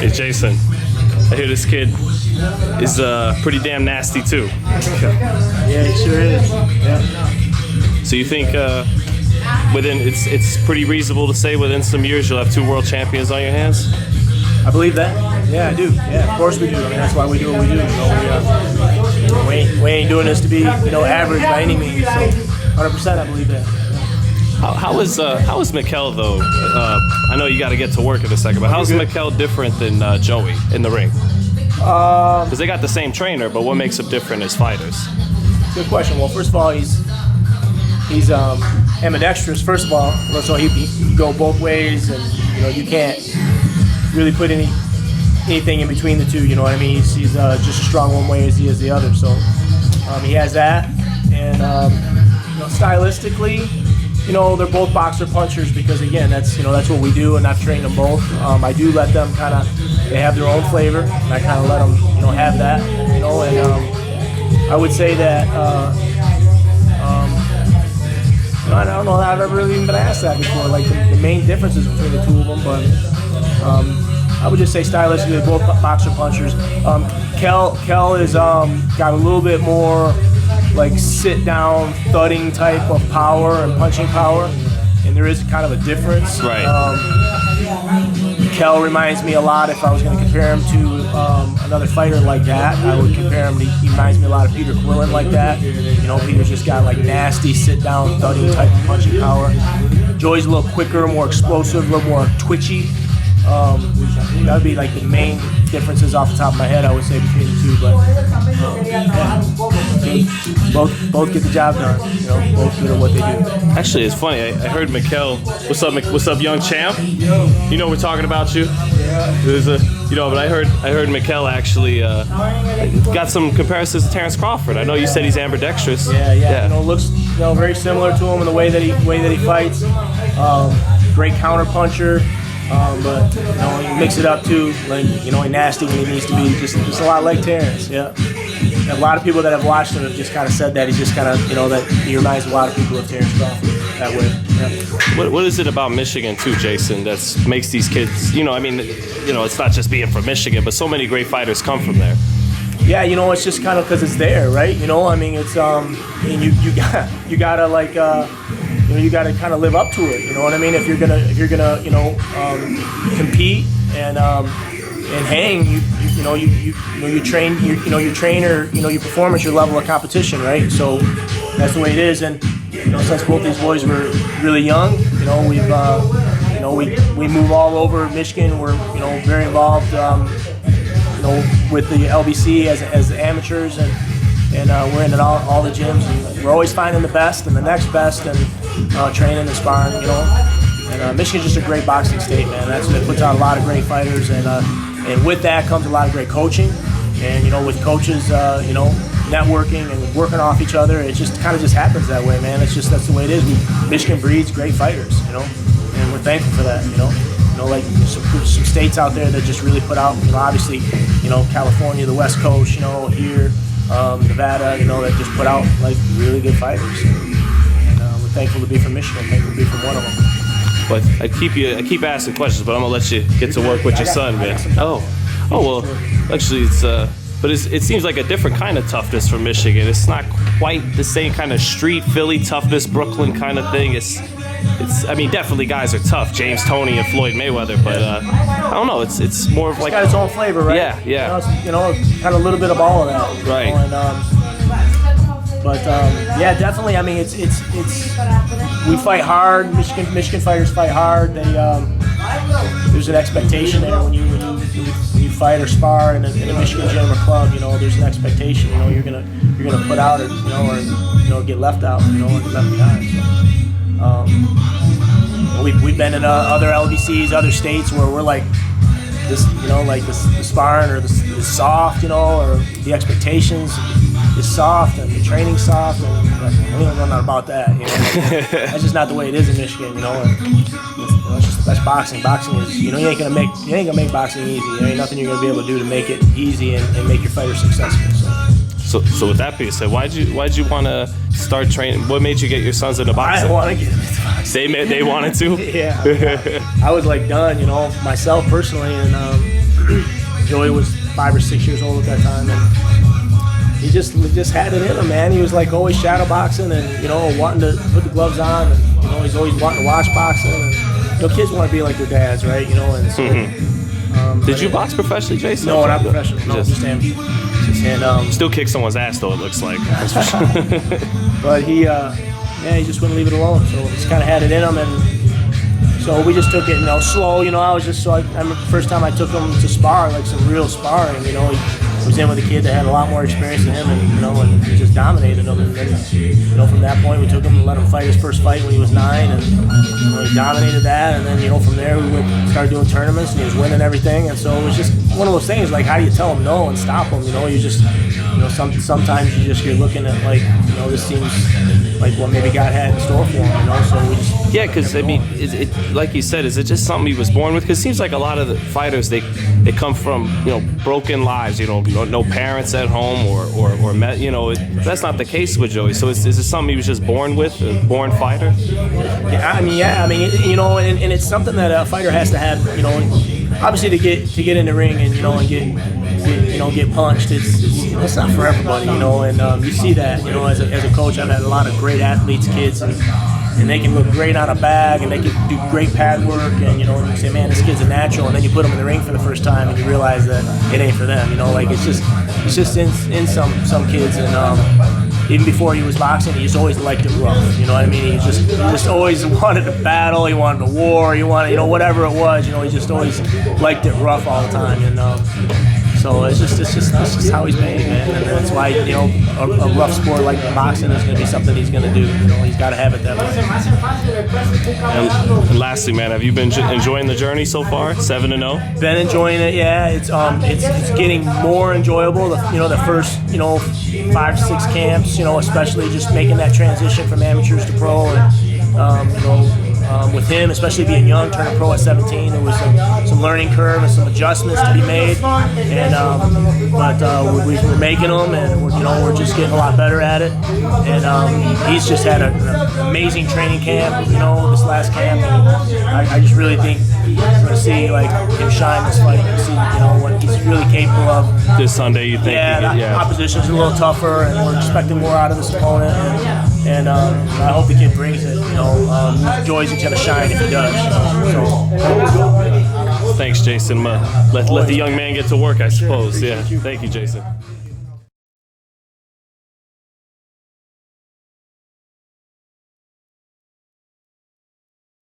Hey Jason, I hear this kid is pretty damn nasty too. Yeah, he sure is. Yeah. So you think within it's pretty reasonable to say within some years you'll have 2 world champions on your hands? I believe that. Yeah, I do. Yeah, of course we do. I mean, that's why we do what we do. We ain't doing this to be average by any means. So 100%, I believe that. How is Mickel though? I know you got to get to work in a second, but how's Mickel different than Joey in the ring? Because they got the same trainer, but what makes them different as fighters? Good question. Well, first of all, he's ambidextrous. First of all, so he go both ways, and you can't really put anything in between the two. You know what I mean? He's just as strong one way as he is the other. So he has that, and stylistically. They're both boxer punchers because again, that's what we do, and I've trained them both. I do let them they have their own flavor, and I kind of let them have that, and I would say that I don't know that I've ever really even been asked that before, like the main differences between the two of them, but I would just say stylistically they're both boxer punchers. Kel is got a little bit more like sit down thudding type of power and punching power, and there is kind of a difference. Right. Kel reminds me a lot, if I was going to compare him to another fighter like that, I would compare him to, he reminds me a lot of Peter Quillen like that. Peter's just got like nasty sit down thudding type of punching power. Joey's a little quicker, more explosive, a little more twitchy. That would be like the main differences off the top of my head, I would say, between the two. But both get the job done. Both good at what they do. Actually, it's funny. I heard Mickel. What's up, young champ? We're talking about you. There's but I heard Mickel actually got some comparisons to Terrence Crawford. I know you said he's ambidextrous. Yeah. Looks very similar to him in the way that he fights. Great counter puncher. But you mix it up too, like nasty when he needs to be, just a lot like Terrence. Yeah, and a lot of people that have watched him have just kind of said that he's just kind of that he reminds a lot of people of Terrence Crawford that way. Yeah. What is it about Michigan too, Jason, that makes these kids? It's not just being from Michigan, but so many great fighters come from there. Yeah, it's just kind of because it's there, right? It's and you gotta like. You got to kind of live up to it. You know what I mean? If you're gonna compete and hang, you train. You train or you perform at your level of competition, right? So that's the way it is. And since both these boys were really young, we move all over Michigan. We're very involved, with the LBC as amateurs and we're in all the gyms, and we're always finding the best and the next best, and training and sparring, And Michigan's just a great boxing state, man. It puts out a lot of great fighters, and with that comes a lot of great coaching, and with coaches, networking and working off each other. It just kind of happens that way, man. That's the way it is. Michigan breeds great fighters, and we're thankful for that, like some states out there that just really put out, obviously, California, the West Coast, here. Nevada, that just put out like really good fighters, and we're thankful to be from Michigan, thankful to be from one of them. But I keep asking questions, but I'm gonna let you get to work with your son, man. Oh well, actually, it seems like a different kind of toughness from Michigan. It's not quite the same kind of street Philly toughness, Brooklyn kind of thing. It's definitely guys are tough, James Toney and Floyd Mayweather, but I don't know. It's more of like it's got its own flavor, right? Yeah. Kind of a little bit of all of that, right? Yeah, definitely. It's we fight hard. Michigan fighters fight hard. There's an expectation there when you fight or spar in a Michigan gym or club. There's an expectation. You're gonna put out or get left out. Or get left behind. We've been in other LBCs, other states where we're like this, the sparring or the soft, or the expectations is soft and the training's soft, and we don't know nothing about that. That's just not the way it is in Michigan. That's boxing. Boxing is, you ain't gonna make boxing easy. There ain't nothing you're gonna be able to do to make it easy and make your fighter successful. So with that being said, why'd you want to start training? What made you get your sons into I boxing? didn't want to get into boxing. They wanted to. Yeah, I was like done, you know, myself personally, and Joey was 5 or 6 years old at that time, and he just had it in him, man. He was like always shadow boxing, and you know, wanting to put the gloves on, and you know, he's always wanting to watch boxing. And, you know, kids want to be like their dads, right? You know, and so. Did you box professionally, Jason? No, not professionally. No, just amateur. And still kick someone's ass though. It looks like. That's for sure. But he just wouldn't leave it alone. So he's kind of had it in him, and so we just took it, you know, slow. You know, I remember the first time I took him to spar, like some real sparring. You know, he was in with a kid that had a lot more experience than him, and you know, and he just dominated him. And then, you know, from that point, we took him and let him fight his first fight when he was 9, and you know, he dominated that. And then, you know, from there we started doing tournaments, and he was winning everything. And so it was just one of those things. Like, how do you tell him no and stop him? You know, you just, you know, sometimes you're looking at, like, you know, this seems like what maybe God had in store for him. You know, so we just. Yeah, because I mean, it like you said, is it just something he was born with? Because it seems like a lot of the fighters they come from, you know, broken lives, you know, no parents at home or met, you know, that's not the case with Joey. So is it something he was just born with, a born fighter? Yeah, I mean, you know, and it's something that a fighter has to have, you know, obviously to get in the ring and, you know, and get punched. It's not for everybody, you know, and you see that, you know, as a coach, I've had a lot of great athletes, kids, and they can look great on a bag, and they can do great pad work, and you know, and you say, man, this kid's a natural, and then you put them in the ring for the first time, and you realize that it ain't for them, you know, like it's just in some kids, and even before he was boxing, he just always liked it rough, you know what I mean? He just always wanted to battle, he wanted to war, he wanted, you know, whatever it was, you know, he just always liked it rough all the time, and so it's just how he's made, man, and that's why, you know, a rough sport like boxing is going to be something he's going to do. You know, he's got to have it that way. And lastly, man, have you been enjoying the journey so far? 7-0. Been enjoying it, yeah. It's getting more enjoyable. The first 5 6 camps, you know, especially just making that transition from amateurs to pro, and with him, especially being young, turning pro at 17, there was some learning curve and some adjustments to be made, and but we're making them, and we're just getting a lot better at it. And he's just had an amazing training camp, you know, this last camp. And I just really think you're going to see like him shine this fight and see, you know, what he's really capable of. This Sunday, you think? Yeah, the opposition's a little tougher, and we're expecting more out of this opponent. And I hope the kid brings it. You know, Joey's going to shine if he does. So. Thanks, Jason. Let the young man get to work, I suppose. Yeah. Thank you, Jason.